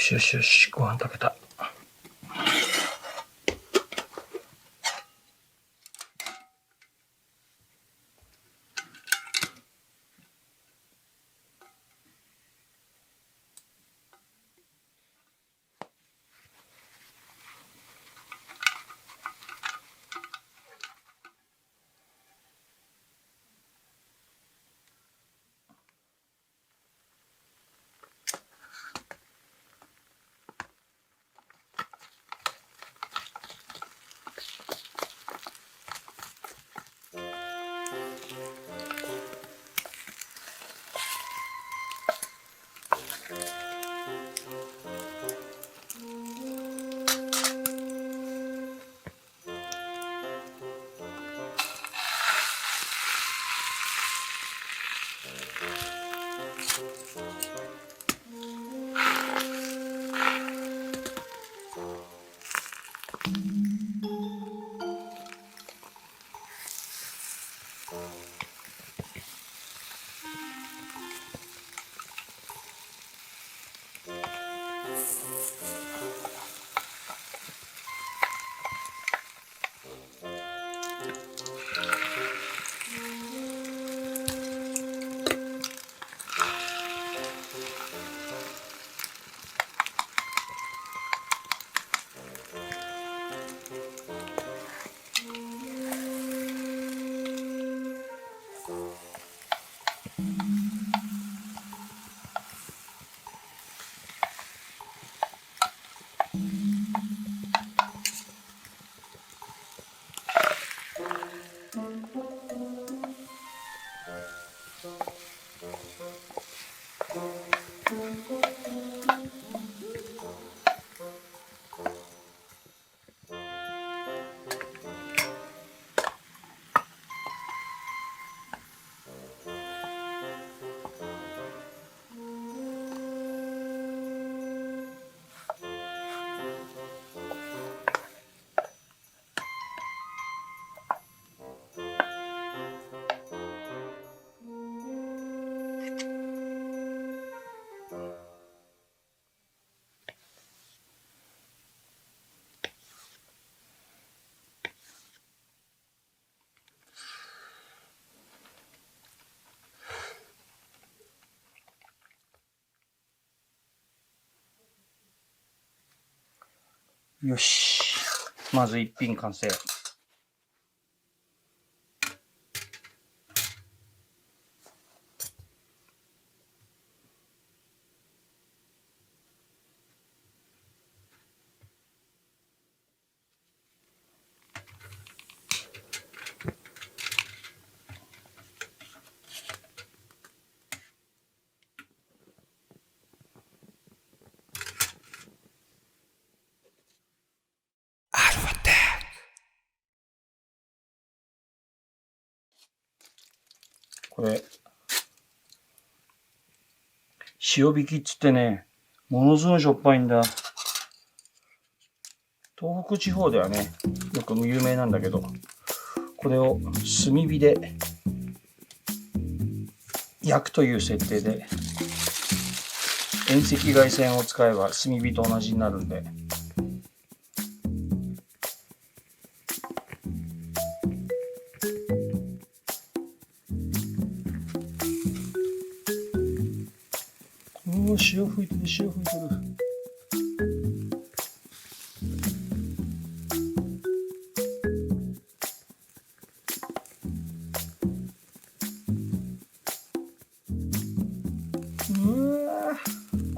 しよしよし、ご飯炊けた。よし。まず一品完成。これ、塩引きっつってね、ものすごいしょっぱいんだ。東北地方ではね、よく有名なんだけど、これを炭火で焼くという設定で、遠赤外線を使えば炭火と同じになるんで、おー、塩吹いてる、塩吹いてる。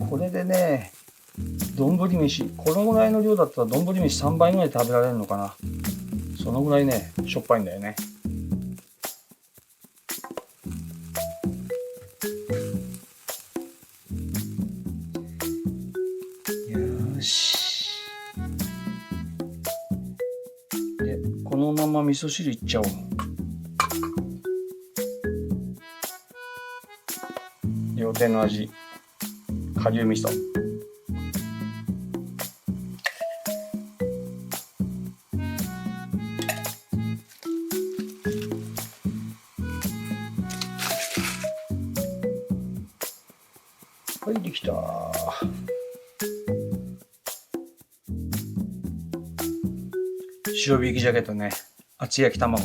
これでね、丼飯、このぐらいの量だったら丼飯3杯ぐらい食べられるのかな。そのぐらいね、しょっぱいんだよね。よし。で、このまま味噌汁いっちゃおう。料亭の味、顆粒味噌。はい、できた。塩引き鮭とね、厚焼き卵。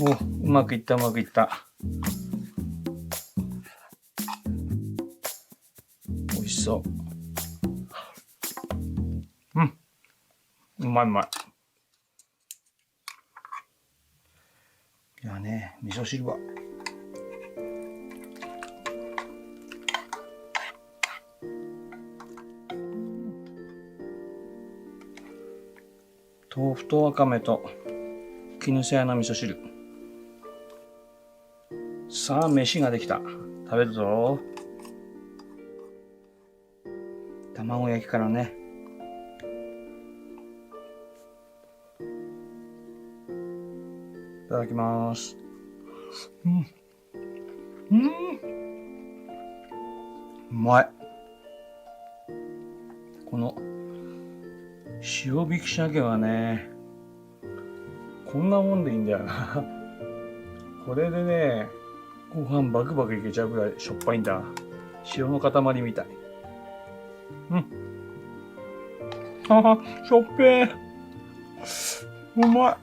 お、うまくいったうまくいった。美味しそう。うまいうまい。いやね、味噌汁は豆腐とわかめと絹さやの味噌汁。さあ飯ができた。食べるぞ。卵焼きからね。いただきます。うまい。この塩引き鮭はね、こんなもんでいいんだよな。これでね、ご飯バクバクいけちゃうぐらいしょっぱいんだ。塩の塊みたい。しょっぺー。うまい。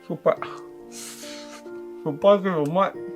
しょっぱい。しょっぱいけどうまい。